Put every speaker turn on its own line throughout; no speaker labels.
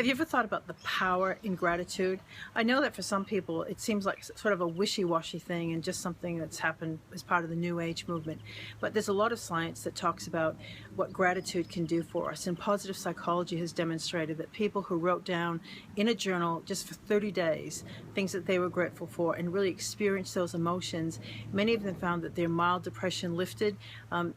Have you ever thought about the power in gratitude? I know that for some people it seems like sort of a wishy-washy thing and just something that's happened as part of the New Age movement. But there's a lot of science that talks about what gratitude can do for us. And positive psychology has demonstrated that people who wrote down in a journal just for 30 days things that they were grateful for and really experienced those emotions, many of them found that their mild depression lifted.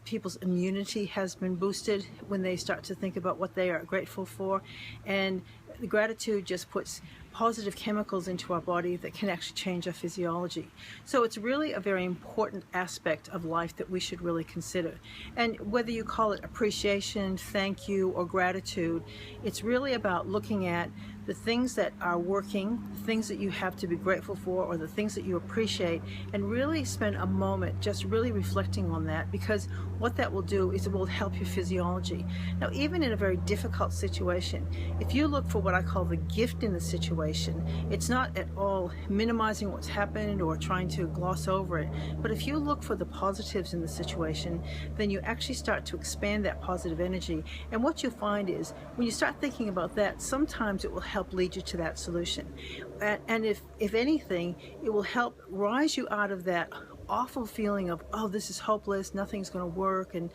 People's immunity has been boosted when they start to think about what they are grateful for. And the gratitude just puts positive chemicals into our body that can actually change our physiology. So it's really a very important aspect of life that we should really consider. And whether you call it appreciation, thank you, or gratitude, it's really about looking at the things that are working, the things that you have to be grateful for, or the things that you appreciate, and really spend a moment just really reflecting on that, because what that will do is it will help your physiology. Now, even in a very difficult situation, if you look for what I call the gift in the situation, it's not at all minimizing what's happened or trying to gloss over it, but if you look for the positives in the situation, then you actually start to expand that positive energy. And what you'll find is when you start thinking about that, sometimes it will help lead you to that solution. And if anything, it will help rise you out of that awful feeling of, oh, this is hopeless, nothing's going to work, and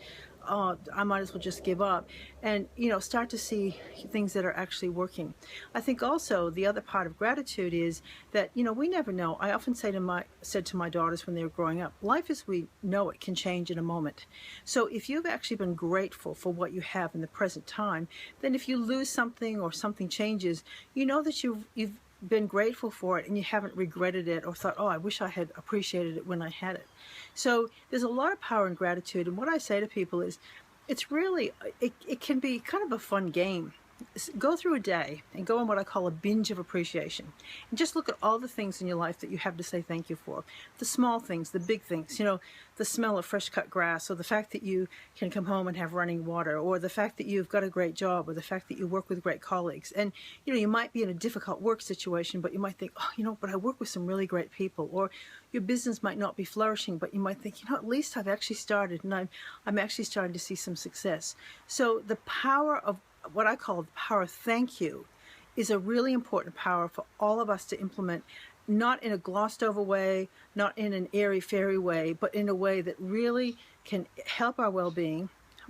oh, I might as well just give up, and start to see things that are actually working. I think also the other part of gratitude is that we never know. I often said to my daughters when they were growing up, life as we know it can change in a moment. So if you've actually been grateful for what you have in the present time, then if you lose something or something changes, you know that you've been grateful for it and you haven't regretted it or thought, oh, I wish I had appreciated it when I had it. So there's a lot of power in gratitude, and what I say to people is it's really, it can be kind of a fun game. Go through a day and go on what I call a binge of appreciation, and just look at all the things in your life that you have to say thank you for. The small things, the big things, the smell of fresh cut grass, or the fact that you can come home and have running water, or the fact that you've got a great job, or the fact that you work with great colleagues. And you might be in a difficult work situation, but you might think, oh, but I work with some really great people. Or your business might not be flourishing, but you might think, at least I've actually started, and I'm actually starting to see some success. So the power of what I call the power of thank you is a really important power for all of us to implement, not in a glossed over way, not in an airy-fairy way, but in a way that really can help our well-being.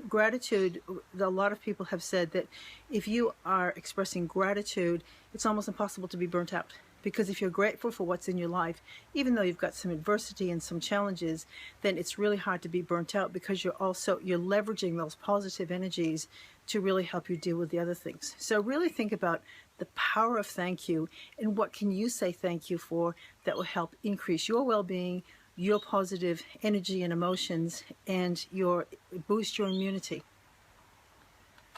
Gratitude, a lot of people have said that if you are expressing gratitude, it's almost impossible to be burnt out. Because if you're grateful for what's in your life, even though you've got some adversity and some challenges, then it's really hard to be burnt out, because you're leveraging those positive energies to really help you deal with the other things. So really think about the power of thank you, and what can you say thank you for that will help increase your well-being, your positive energy and emotions, and boost your immunity.